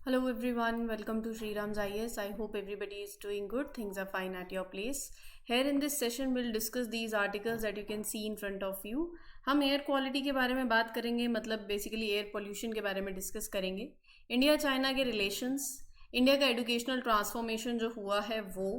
Hello everyone, welcome to Sri Ram's IS. I hope everybody is doing good. Things are fine at your place. Here in this session we'll discuss these articles that you can see in front of you. हम air quality के बारे में बात करेंगे, मतलब basically air pollution के बारे में डिस्कस करेंगे. इंडिया चाइना के रिलेशंस, इंडिया का एजुकेशनल ट्रांसफॉर्मेशन जो हुआ है वो,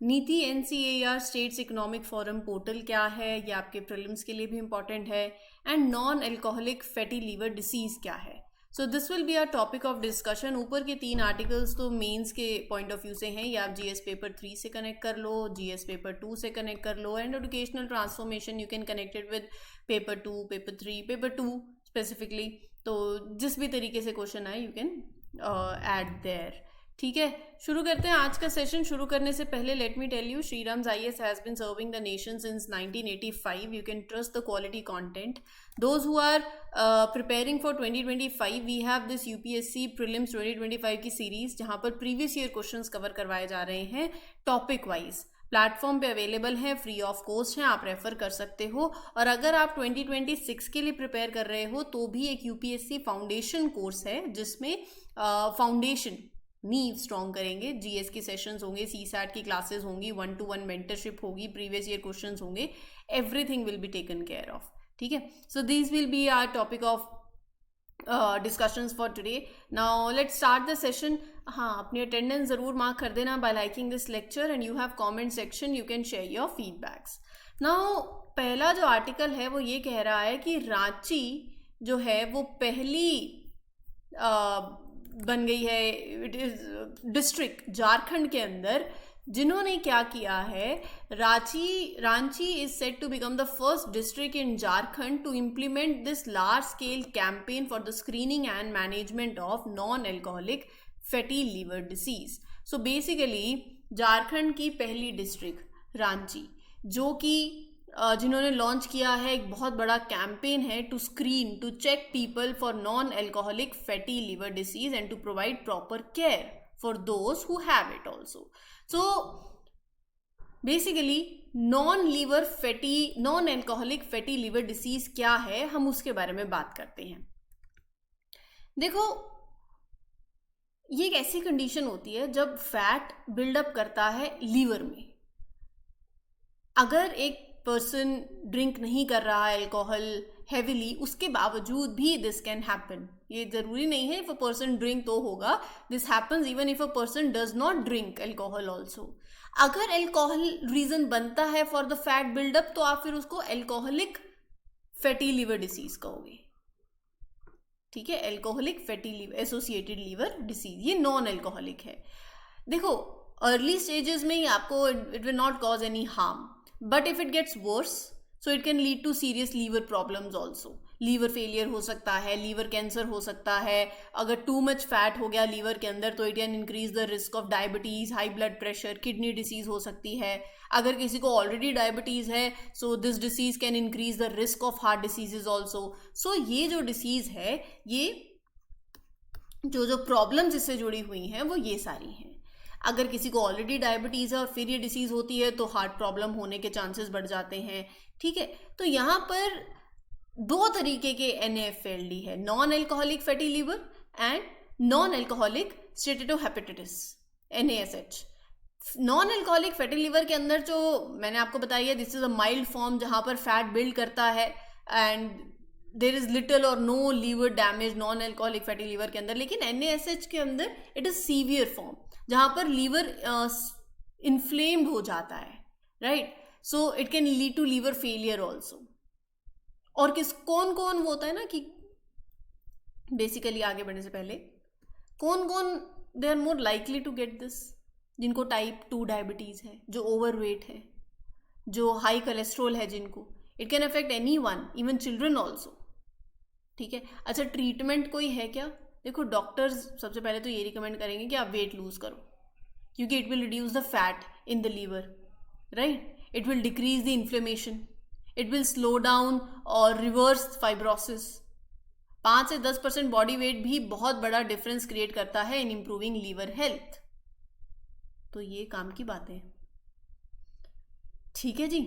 नीति NCAR states economic forum portal क्या है, ये आपके प्रीलिम्स के लिए भी इंपॉर्टेंट है, and non alcoholic fatty liver disease क्या है. So this will be our topic of discussion. ऊपर के 3 आर्टिकल्स तो मेंस के पॉइंट ऑफ व्यू से हैं, या आप GS पेपर 3 से कनेक्ट कर लो, GS पेपर 2 से कनेक्ट कर लो, and educational transformation you can connected with paper 2, paper 3, paper 2 specifically. तो जिस भी तरीके से क्वेश्चन आए यू कैन ऐड देयर. ठीक है, शुरू करते हैं आज का सेशन. शुरू करने से पहले let me tell you, Shri Ram's IS has been serving the nation since 1985. You can trust the quality content. Those who are preparing for 2025, we have this UPSC Prelims 2025 की सीरीज, जहाँ पर प्रीवियस ईयर क्वेश्चंस कवर करवाए जा रहे हैं topic wise. Platform पे available है, free of cost है, आप रेफर कर सकते हो. और अगर आप 2026 के लिए प्रिपेयर कर रहे हो तो भी एक UPSC फाउंडेशन कोर्स है जिसमें फाउंडेशन नींव स्ट्रॉन्ग करेंगे. GS के सेशंस होंगे, CSAT की क्लासेस होंगी, 1-to-1 मेंटरशिप होगी, प्रीवियस ईयर क्वेश्चंस होंगे, everything will be taken care of. ठीक है, so this will be our topic of discussions for today. Now let's start the session. हाँ, अपनी अटेंडेंस ज़रूर मार्क कर देना by liking this lecture, and you have comment section, you can share your feedbacks. Now पहला जो article है वो ये कह रहा है कि रांची जो है वो पहली बन गई है, इट इज़ डिस्ट्रिक्ट झारखंड के अंदर जिन्होंने क्या किया है. Ranchi is set to become the first district in Jharkhand to implement this large scale campaign for the screening and management of non alcoholic fatty liver disease. So basically Jharkhand की पहली डिस्ट्रिक्ट रांची, जो कि जिन्होंने लॉन्च किया है एक बहुत बड़ा कैंपेन है to screen, to check people for non alcoholic fatty liver disease and to provide proper care for those who have it also. So basically non alcoholic fatty liver disease क्या है, हम उसके बारे में बात करते हैं. देखो, ये एक ऐसी कंडीशन होती है जब फैट बिल्डअप करता है लीवर में. अगर एक पर्सन ड्रिंक नहीं कर रहा है एल्कोहल हेविली, उसके बावजूद भी दिस कैन हैपन. ये जरूरी नहीं है इफ अ पर्सन ड्रिंक तो होगा, this happens even if a person does not drink alcohol also. अगर एल्कोहल रीजन बनता है फॉर द फैट बिल्डअप तो आप फिर उसको एल्कोहलिक फैटी लीवर डिसीज कहोगे. ठीक है, alcoholic fatty liver associated liver disease, ये नॉन एल्कोहलिक है. देखो, अर्ली स्टेजेस में ही आपको it will not cause any harm, but if it gets worse so it can lead to serious liver problems also. Liver failure हो सकता है, liver cancer हो सकता है. अगर टू मच फैट हो गया लीवर के अंदर तो it can increase the risk of diabetes, high blood pressure, kidney disease हो सकती है. अगर किसी को ऑलरेडी डायबिटीज है so this disease can increase the risk of heart diseases also. So ये जो डिसीज है, ये जो प्रॉब्लम्स इससे जुड़ी हुई हैं वो ये सारी हैं. अगर किसी को ऑलरेडी डायबिटीज़ है और फिर ये डिसीज़ होती है तो हार्ट प्रॉब्लम होने के चांसेस बढ़ जाते हैं. ठीक है, तो यहाँ पर 2 तरीके के NAFLD है, non alcoholic fatty liver and non alcoholic steatohepatitis, NASH. Non alcoholic fatty liver के अंदर जो मैंने आपको बताई है, this is a mild form जहाँ पर फैट बिल्ड करता है and there is little or no liver damage non alcoholic fatty liver के अंदर. लेकिन NASH के अंदर इट इज सीवियर फॉर्म जहाँ पर लीवर इन्फ्लेम्ड हो जाता है, right. So it can lead to liver failure also. और कौन वो होता है ना कि बेसिकली आगे बढ़ने से पहले कौन they are more likely to get this, जिनको टाइप 2 डायबिटीज है, जो ओवरवेट है, जो हाई कोलेस्ट्रॉल है, जिनको it can affect anyone, even children also. ठीक है, अच्छा ट्रीटमेंट कोई है क्या? देखो, डॉक्टर्स सबसे पहले तो ये रिकमेंड करेंगे कि आप वेट लूज करो, क्योंकि it will reduce the fat in the liver, right. It will decrease the inflammation, it will slow down और रिवर्स फाइब्रोसिस. 5 से 10% बॉडी वेट भी बहुत बड़ा डिफरेंस क्रिएट करता है इन इम्प्रूविंग लीवर हेल्थ. तो ये काम की बातें. ठीक है जी,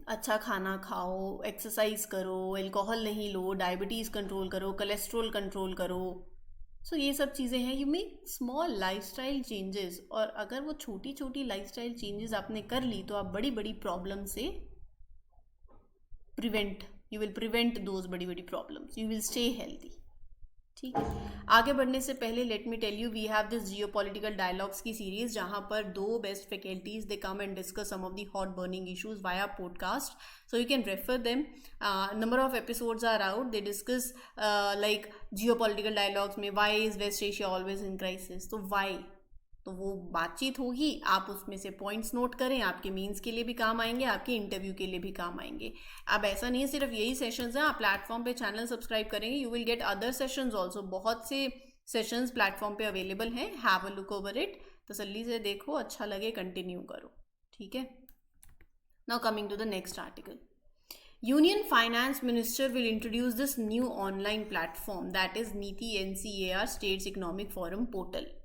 अच्छा खाना खाओ, एक्सरसाइज करो, अल्कोहल नहीं लो, डायबिटीज़ कंट्रोल करो, कोलेस्ट्रॉल कंट्रोल करो. सो ये सब चीज़ें हैं, you make small lifestyle changes, और अगर वो छोटी छोटी लाइफस्टाइल चेंजेस आपने कर ली तो आप बड़ी बड़ी प्रॉब्लम से prevent, you will prevent those बड़ी बड़ी problems, you will stay healthy. ठीक है, आगे बढ़ने से पहले let me tell you, we have this geopolitical dialogues की सीरीज जहां पर दो best faculties they come and discuss some of the hot burning issues via podcast, so you can refer them. Number of episodes are out, they discuss like geopolitical dialogues में why is West Asia always in crisis, तो why, तो वो बातचीत होगी, आप उसमें से points note करें, आपके मीन्स के लिए भी काम आएंगे, आपके इंटरव्यू के लिए भी काम आएंगे। अब ऐसा नहीं है सिर्फ यही सेशंस हैं, आप प्लेटफॉर्म पे चैनल सब्सक्राइब करेंगे, you will get other sessions also, बहुत से सेशंस प्लेटफॉर्म पे अवेलेबल हैं, have a look over it, तसल्ली से देखो, अच्छा लगे कंटिन्यू करो। ठीक है, now coming to the next article, Union Finance Minister will introduce this new online platform that is नीति NCAR States Economic Forum Portal।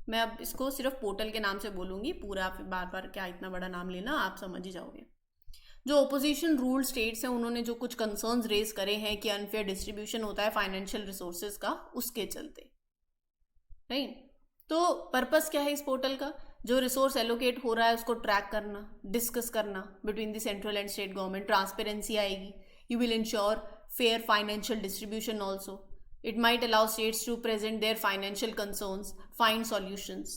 मैं अब इसको सिर्फ पोर्टल के नाम से बोलूँगी, पूरा बार बार क्या इतना बड़ा नाम लेना, आप समझ ही जाओगे। जो ओपोजिशन रूल स्टेट्स हैं उन्होंने जो कुछ कंसर्न्स रेज करे हैं कि अनफेयर डिस्ट्रीब्यूशन होता है फाइनेंशियल रिसोर्सेज का, उसके चलते, राइट। तो पर्पस क्या है इस पोर्टल का, जो रिसोर्स एलोकेट हो रहा है उसको ट्रैक करना, डिस्कस करना between the central and state government, transparency आएगी, you will ensure fair financial distribution also, it might allow states to present their financial concerns, find solutions।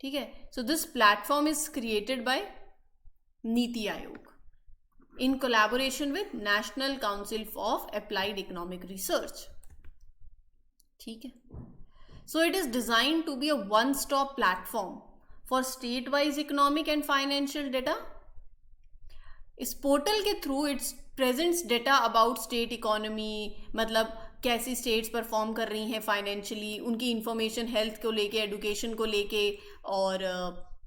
ठीक है, so this platform is created by NITI Aayog in collaboration with National Council of Applied Economic Research। ठीक है, so it is designed to be a one-stop platform for state-wise economic and financial data। इस portal के through it's presents data about state economy, मतलब कैसी states perform कर रही हैं financially, उनकी इंफॉर्मेशन हेल्थ को लेके, एजुकेशन को लेके और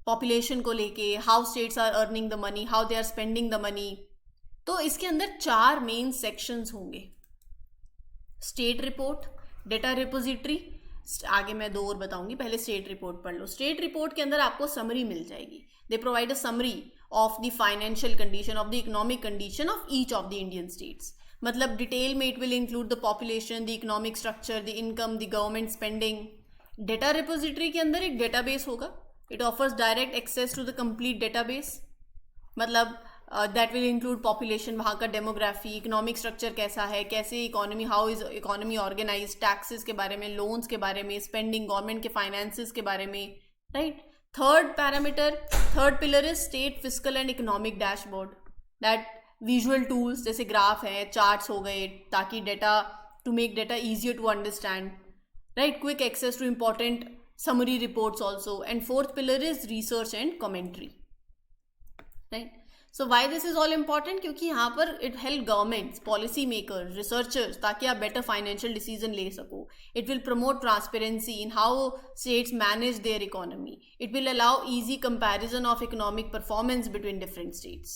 पॉपुलेशन को लेके, how states are earning the money, how they are spending the money. तो इसके अंदर 4 मेन सेक्शंस होंगे, स्टेट रिपोर्ट, डेटा रिपोजिटरी, आगे मैं 2 और बताऊंगी, पहले स्टेट रिपोर्ट पढ़ लो। स्टेट रिपोर्ट के अंदर आपको समरी मिल जाएगी, they provide a summary of the financial condition, of the economic condition of each of the Indian states। मतलब डिटेल में it will include the population, the economic structure, the income, the government spending। Data repository के अंदर एक database होगा, it offers direct access to the complete database, मतलब that will include population, वहाँ का demography, economic structure कैसा है, कैसे economy, how is economy organise, taxes के बारे में, लोन्स के बारे में, स्पेंडिंग, गवर्नमेंट के फाइनेंसेस के बारे में, right. Third parameter, third pillar is state fiscal and economic dashboard, that visual tools जैसे ग्राफ है, चार्ट्स हो गए, ताकि data, to make data easier to understand, right, quick access to important summary reports also. And fourth pillar is research and commentary, right. So why this is all important, क्योंकि यहाँ पर it help governments, policy maker, researchers, ताकि आप better financial decision ले सको। It will promote transparency in how states manage their economy. It will allow easy comparison of economic performance between different states.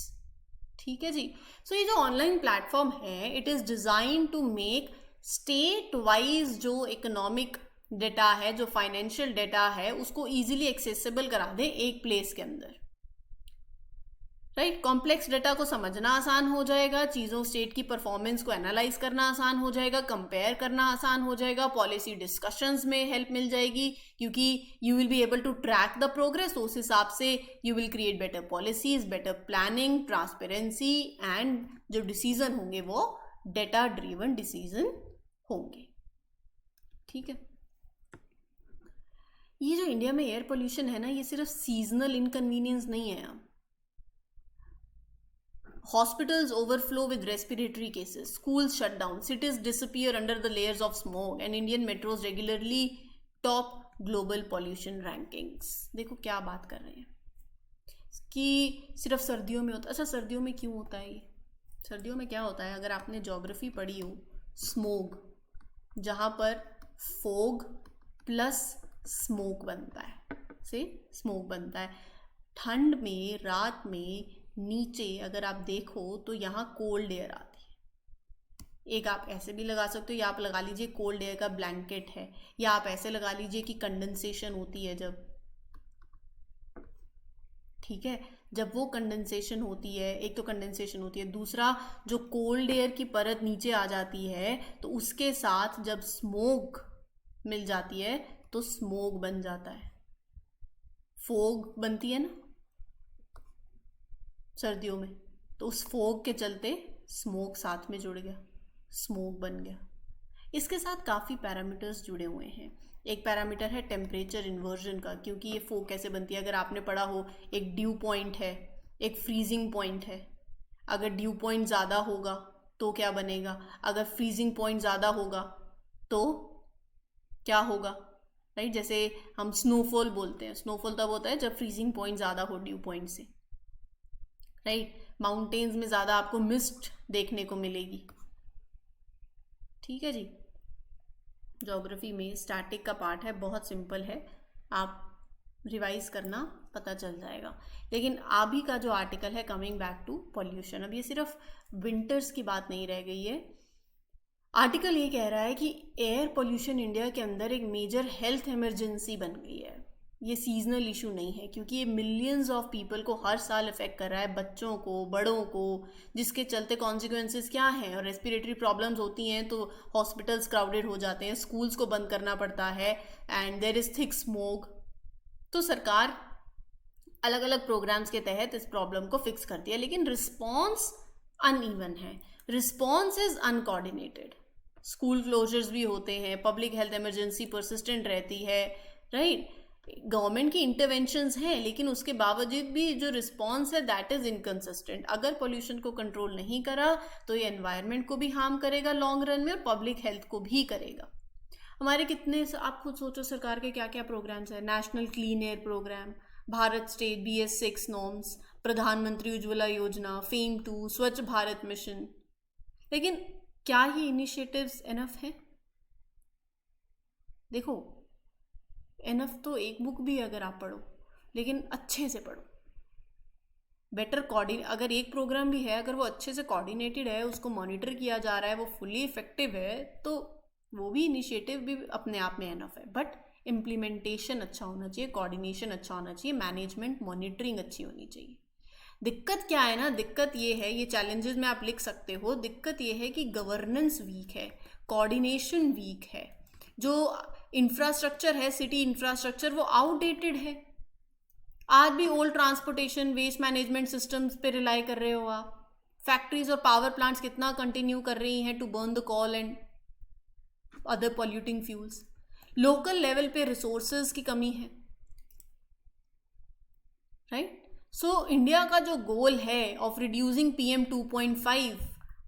ठीक है जी, सो ये जो online platform है, it is design to make state wise जो economic data है, जो financial data है, उसको ईजिली एक्सेसिबल करा दे एक प्लेस के अंदर, राइट। कॉम्प्लेक्स डेटा को समझना आसान हो जाएगा, चीज़ों स्टेट की परफॉर्मेंस को एनालाइज करना आसान हो जाएगा, कंपेयर करना आसान हो जाएगा, पॉलिसी डिस्कशंस में हेल्प मिल जाएगी, क्योंकि you will be able to track the progress. तो उस हिसाब से you will create better policies, better planning, transparency, and जो डिसीजन होंगे वो डेटा ड्रिवन डिसीजन होंगे। ठीक है, ये जो इंडिया में एयर पोल्यूशन है ना, ये सिर्फ सीजनल इनकन्वीनियंस नहीं है। Hospitals overflow with respiratory cases, schools shut down, cities disappear under the layers of smoke, and Indian metros regularly top global pollution rankings। देखो क्या बात कर रहे हैं कि सिर्फ सर्दियों में होता है। अच्छा, सर्दियों में क्यों होता है ये? सर्दियों में क्या होता है, अगर आपने ज्योग्राफी पढ़ी हो, स्मोग, जहाँ पर फोग प्लस स्मोक बनता है, से स्मोक बनता है। ठंड में रात में नीचे अगर आप देखो तो यहाँ कोल्ड एयर आती है। एक आप ऐसे भी लगा सकते हो, या आप लगा लीजिए कोल्ड एयर का ब्लैंकेट है, या आप ऐसे लगा लीजिए कि कंडेंसेशन होती है जब, ठीक है, जब वो कंडेंसेशन होती है, एक तो कंडेंसेशन होती है, दूसरा जो कोल्ड एयर की परत नीचे आ जाती है, तो उसके साथ जब स्मोक मिल जाती है तो स्मोक बन जाता है। फोग बनती है ना सर्दियों में, तो उस फोग के चलते स्मोक साथ में जुड़ गया, स्मोक बन गया। इसके साथ काफ़ी पैरामीटर्स जुड़े हुए हैं। एक पैरामीटर है टेम्परेचर इन्वर्जन का, क्योंकि ये फोग कैसे बनती है, अगर आपने पढ़ा हो एक ड्यू पॉइंट है, एक फ्रीजिंग पॉइंट है। अगर ड्यू पॉइंट ज़्यादा होगा तो क्या बनेगा, अगर फ्रीजिंग पॉइंट ज़्यादा होगा तो क्या होगा, राइट। जैसे हम स्नोफॉल बोलते हैं, स्नोफॉल तब होता है जब फ्रीजिंग पॉइंट ज़्यादा हो ड्यू पॉइंट से, राइट। माउंटेन्स में ज़्यादा आपको मिस्ट देखने को मिलेगी। ठीक है जी। ज्योग्राफी में स्टैटिक का पार्ट है, बहुत सिंपल है, आप रिवाइज करना, पता चल जाएगा। लेकिन अभी का जो आर्टिकल है, कमिंग बैक टू पॉल्यूशन, अब ये सिर्फ विंटर्स की बात नहीं रह गई है। आर्टिकल ये कह रहा है कि एयर पोल्यूशन इंडिया के अंदर एक मेजर हेल्थ इमरजेंसी बन गई है। ये सीजनल इशू नहीं है, क्योंकि ये मिलियंस ऑफ पीपल को हर साल अफेक्ट कर रहा है, बच्चों को, बड़ों को, जिसके चलते कॉन्सिक्वेंसेस क्या हैं। और रेस्पिरेटरी प्रॉब्लम्स होती हैं तो हॉस्पिटल्स क्राउडेड हो जाते हैं, स्कूल्स को बंद करना पड़ता है, and there is thick smoke. तो सरकार अलग अलग प्रोग्राम्स के तहत इस प्रॉब्लम को फिक्स करती है, लेकिन रिस्पॉन्स अनइवन है, response is uncoordinated. School closures भी होते हैं, पब्लिक हेल्थ इमरजेंसी परसिस्टेंट रहती है, राइट। गवर्नमेंट की इंटरवेंशंस हैं, लेकिन उसके बावजूद भी जो रिस्पॉन्स है दैट इज़ इनकंसिस्टेंट। अगर पोल्यूशन को कंट्रोल नहीं करा तो ये एनवायरनमेंट को भी हार्म करेगा लॉन्ग रन में, और पब्लिक हेल्थ को भी करेगा। हमारे कितने, आप खुद सोचो सरकार के क्या क्या प्रोग्राम्स हैं। National clean air programme, Bharat state BS6 norms, Pradhan Mantri Ujjwala योजना, फेम 2, स्वच्छ भारत मिशन। लेकिन क्या ये इनिशिएटिव्स एनफ हैं? देखो, एनफ तो एक बुक भी अगर आप पढ़ो, लेकिन अच्छे से पढ़ो, बेटर अगर एक प्रोग्राम भी है, अगर वो अच्छे से कोऑर्डिनेटेड है, उसको मॉनिटर किया जा रहा है, वो फुली इफेक्टिव है, तो वो भी इनिशिएटिव भी अपने आप में एनफ है। बट इम्प्लीमेंटेशन अच्छा होना चाहिए, कोऑर्डिनेशन अच्छा होना चाहिए, मैनेजमेंट मॉनिटरिंग अच्छी होनी चाहिए। दिक्कत क्या है ना, दिक्कत ये है, ये चैलेंजेस में आप लिख सकते हो, दिक्कत ये है कि गवर्नेंस वीक है, कोऑर्डिनेशन वीक है, जो इंफ्रास्ट्रक्चर है, सिटी इंफ्रास्ट्रक्चर, वो आउटडेटेड है। आज भी old transportation, waste management systems पे रिलाई कर रहे हो आप। फैक्ट्रीज और पावर प्लांट्स कितना कंटिन्यू कर रही हैं to burn the coal and other polluting fuels. Local level पे रिसोर्सेज की कमी है, राइट। सो इंडिया का जो गोल है of reducing PM 2.5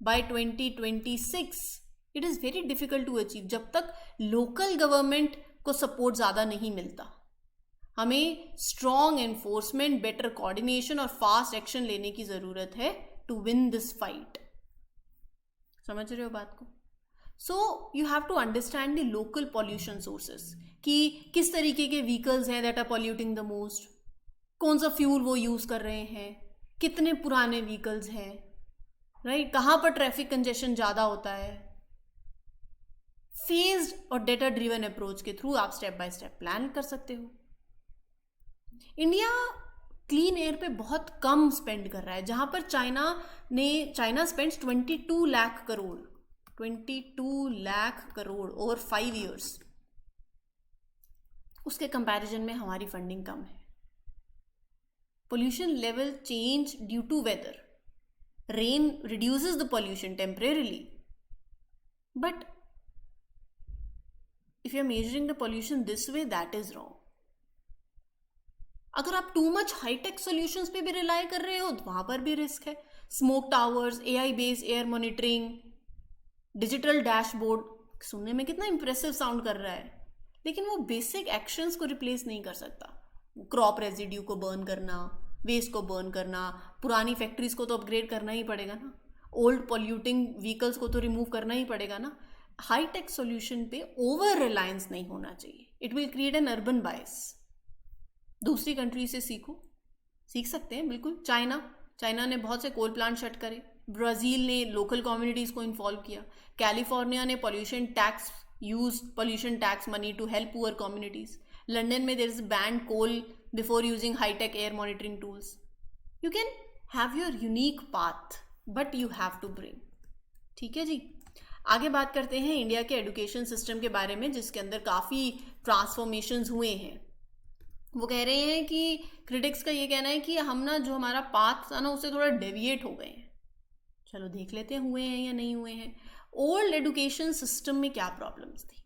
by 2026, it is very difficult to achieve जब तक लोकल गवर्नमेंट को सपोर्ट ज़्यादा नहीं मिलता। हमें स्ट्रॉन्ग एनफोर्समेंट, बेटर कोऑर्डिनेशन और फास्ट एक्शन लेने की ज़रूरत है टू विन दिस फाइट। समझ रहे हो बात को? So you have to understand the local pollution sources, कि किस तरीके के व्हीकल्स हैं that are polluting the most, कौन सा फ्यूल वो यूज़ कर रहे हैं, कितने पुराने व्हीकल्स हैं, राइट, कहाँ पर ट्रैफिक कंजेशन ज़्यादा होता है। फेज्ड और डेटा ड्रिवन अप्रोच के थ्रू आप स्टेप बाय स्टेप प्लान कर सकते हो। इंडिया क्लीन एयर पे बहुत कम स्पेंड कर रहा है, जहाँ पर China spends 22 lakh crore, 22 lakh crore over 5 years। उसके कंपैरिजन में हमारी फंडिंग कम है। Pollution level change due to weather. Rain reduces the pollution temporarily. But if you are measuring the pollution this way, that is wrong. अगर आप too much high-tech solutions पे भी rely कर रहे हो तो वहाँ पर भी रिस्क है। Smoke towers, AI based air monitoring, digital dashboard, सुनने में कितना impressive sound कर रहा है, लेकिन वो basic actions को replace नहीं कर सकता। क्रॉप रेजिड्यू को बर्न करना, वेस्ट को बर्न करना, पुरानी फैक्ट्रीज को तो अपग्रेड करना ही पड़ेगा ना, ओल्ड पॉल्यूटिंग व्हीकल्स को तो रिमूव करना ही पड़ेगा ना। हाई टेक सोल्यूशन पे ओवर रिलायंस नहीं होना चाहिए, it will create an urban bias. दूसरी कंट्री से सीख सकते हैं बिल्कुल। चाइना ने बहुत से कोल प्लांट शट करे, ब्राज़ील ने लोकल कम्युनिटीज़ को इन्वॉल्व किया, कैलिफोर्निया ने pollution tax money to help poor communities, London में there is ban coal before using high tech air monitoring tools. You can have your unique path but you have to bring. ठीक है जी। आगे बात करते हैं India के education system के बारे में, जिसके अंदर काफ़ी ट्रांसफॉर्मेशंस हुए हैं। वो कह रहे हैं कि क्रिटिक्स का ये कहना है कि हम ना जो हमारा पाथ था ना उससे थोड़ा डेविएट हो गए हैं। चलो देख लेते हैं हुए हैं या नहीं हुए हैं। ओल्ड एजुकेशन सिस्टम में क्या प्रॉब्लम्स थी?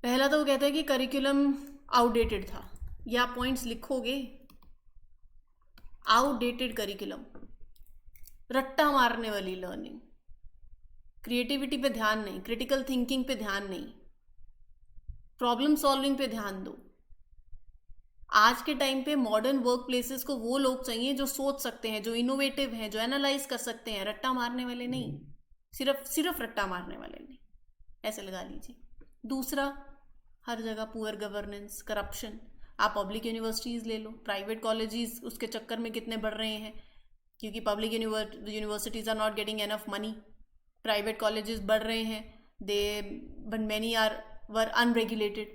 पहला तो वो कहता है कि करिकुलम आउटडेटेड था। ये आप पॉइंट्स लिखोगे, आउटडेटेड करिकुलम, रट्टा मारने वाली लर्निंग, क्रिएटिविटी पे ध्यान नहीं, क्रिटिकल थिंकिंग पे ध्यान नहीं, प्रॉब्लम सॉल्विंग पे ध्यान दो। आज के टाइम पे मॉडर्न वर्क प्लेसेस को वो लोग चाहिए जो सोच सकते हैं, जो इनोवेटिव हैं, जो एनालाइज कर सकते हैं, रट्टा मारने वाले नहीं, सिर्फ रट्टा मारने वाले नहीं, ऐसे लगा लीजिए। दूसरा, हर जगह पुअर गवर्नेंस, करप्शन। आप पब्लिक यूनिवर्सिटीज़ ले लो, प्राइवेट कॉलेजेस उसके चक्कर में कितने बढ़ रहे हैं, क्योंकि public universities are not getting enough money, private colleges बढ़ रहे हैं, but many were unregulated,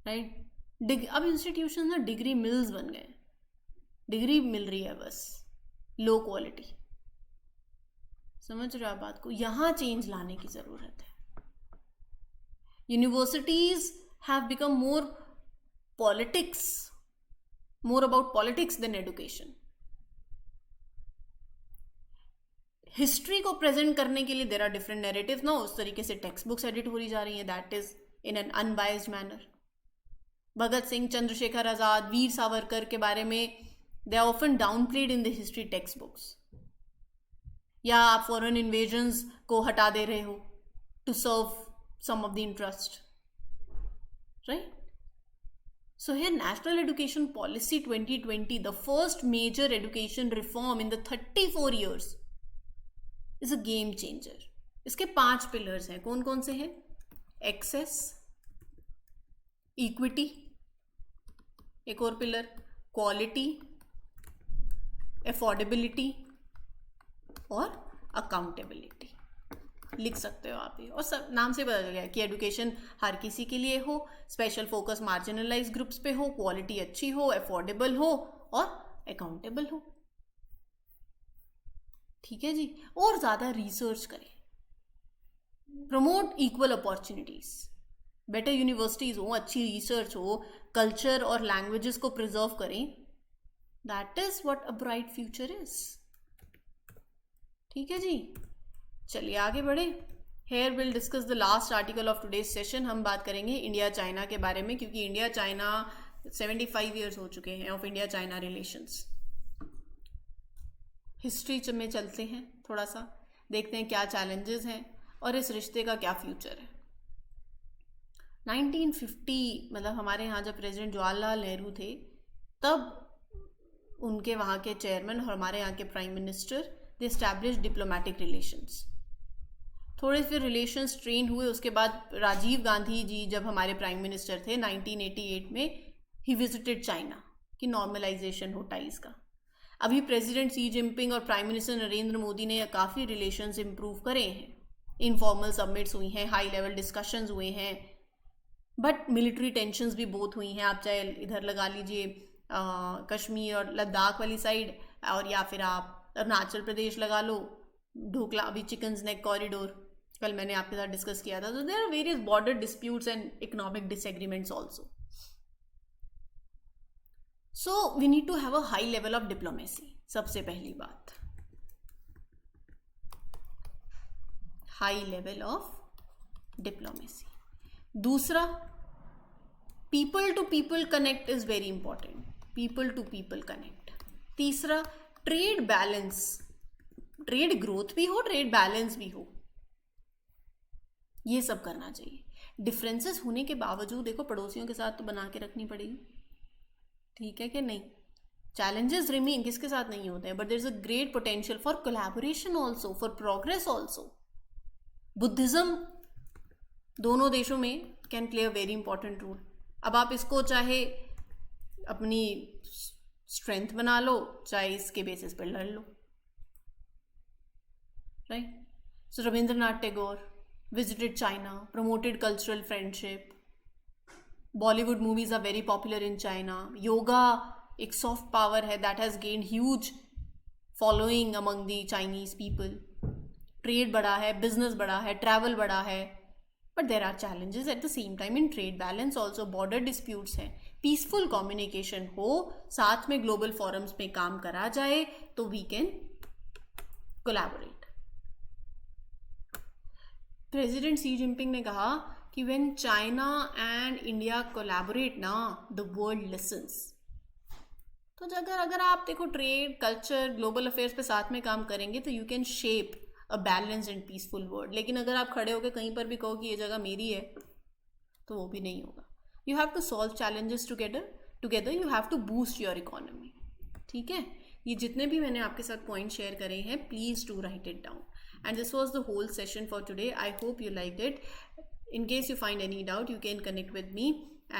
right. अब इंस्टीट्यूशन ना डिग्री मिल्स बन गए, डिग्री मिल रही है बस, लो क्वालिटी। समझ रहे हो आप बात को? यहाँ चेंज लाने की ज़रूरत है। Universities have become more about politics than education. History को प्रेजेंट करने के लिए देर आर डिफरेंट नैरेटिव ना, उस तरीके से टेक्स्ट बुक्स एडिट हो जा रही हैं, that is in an unbiased manner. Bhagat Singh, Chandrashekhar Azad, Veer Savarkar के बारे में they are often downplayed in the history text books. या आप फॉरेन इन्वेजन्स को हटा दे रहे हो to serve some of the interest, right. So here National Education Policy 2020, the first major education reform in the 34 years, is a game changer. इसके 5 pillars हैं। कौन कौन से हैं? एक्सेस, इक्विटी, एक और पिलर क्वालिटी, अफोर्डेबिलिटी और अकाउंटेबिलिटी। लिख सकते हो आप ये, और सब नाम से पता चल गया कि एजुकेशन हर किसी के लिए हो, स्पेशल फोकस मार्जिनलाइज ग्रुप्स पे हो, क्वालिटी अच्छी हो, अफोर्डेबल हो और अकाउंटेबल हो। ठीक है जी। और ज़्यादा रिसर्च करें, promote equal opportunities, better universities हो, अच्छी रिसर्च हो, कल्चर और लैंग्वेजेस को प्रिजर्व करें। That is what a bright future is. ठीक है जी, चलिए आगे बढ़े। Here will discuss the last article of today's session. हम बात करेंगे इंडिया चाइना के बारे में, क्योंकि इंडिया चाइना 75 ईयर्स हो चुके हैं of India China relations. History में चलते हैं, थोड़ा सा देखते हैं क्या चैलेंजेस हैं और इस रिश्ते का क्या फ्यूचर है। 1950 मतलब हमारे यहाँ जब प्रेसिडेंट जवाहरलाल नेहरू थे, तब उनके वहाँ के चेयरमैन और हमारे यहाँ के प्राइम मिनिस्टर दे एस्टैब्लिश डिप्लोमेटिक रिलेशंस। थोड़े फिर रिलेशन स्ट्रेन हुए। उसके बाद राजीव गांधी जी जब हमारे प्राइम मिनिस्टर थे 1988 में, ही विजिटेड चाइना कि नॉर्मलाइजेशन हो टाइज का। अभी प्रेसिडेंट सी जिनपिंग और प्राइम मिनिस्टर नरेंद्र मोदी ने काफ़ी रिलेशंस इम्प्रूव करे हैं। इनफॉर्मल सबमिट्स हुई हैं, हाई लेवल डिस्कशंस हुए हैं, बट मिलिट्री टेंशंस भी बहुत हुई हैं। आप चाहे इधर लगा लीजिए कश्मीर और लद्दाख वाली साइड, और या फिर आप अरुणाचल प्रदेश लगा लो, ढोकला अभी चिकन्स नेक कॉरिडोर कल मैंने आपके साथ डिस्कस किया था। तो there are various border disputes and economic disagreements also. So we need to have a high level of diplomacy. सबसे पहली बात, हाई लेवल ऑफ डिप्लोमेसी। दूसरा, people to people connect is very important, people to people connect. तीसरा, trade balance, trade growth भी हो, trade balance भी हो, ये सब करना चाहिए। डिफरेंसेस होने के बावजूद देखो पड़ोसियों के साथ तो बना के रखनी पड़ेगी, ठीक है कि नहीं। चैलेंजेस रिमेन, किसके साथ नहीं होते हैं, but there is a great potential for collaboration also, for progress also. Buddhism दोनों देशों में can play a very important role. अब आप इसको चाहे अपनी स्ट्रेंथ बना लो, चाहे इसके बेसिस पर लड़ लो, right. So Rabindranath Tagore visited China, promoted cultural friendship. Bollywood movies are very popular in China. Yoga एक soft power है that has gained huge following among the Chinese people. Trade बढ़ा है, बिजनेस बढ़ा है, ट्रैवल बढ़ा है, but there are challenges at the same time in trade balance also, border disputes हैं, peaceful communication हो, साथ में ग्लोबल फॉरम्स में काम करा जाए तो we can collaborate. President Xi Jinping ने कहा कि when China and India collaborate ना, द वर्ल्ड लिसन्स। तो अगर आप देखो ट्रेड, कल्चर, ग्लोबल अफेयर्स पे साथ में काम करेंगे तो you can shape a balance and peaceful world. लेकिन अगर आप खड़े होकर कहीं पर भी कहो कि ये जगह मेरी है तो वो भी नहीं होगा। You have to solve challenges together, you have to boost your economy. ठीक है, ये जितने भी मैंने आपके साथ पॉइंट शेयर करे हैं, please do write it down. And this was the whole session for today. I hope you like it. In case you find any doubt, you can connect with me,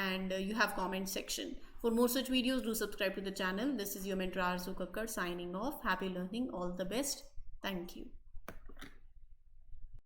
and you have comment section. For more such videos, do subscribe to the channel. This is your mentor Arzu Kakkar signing off. Happy learning. All the best. Thank you.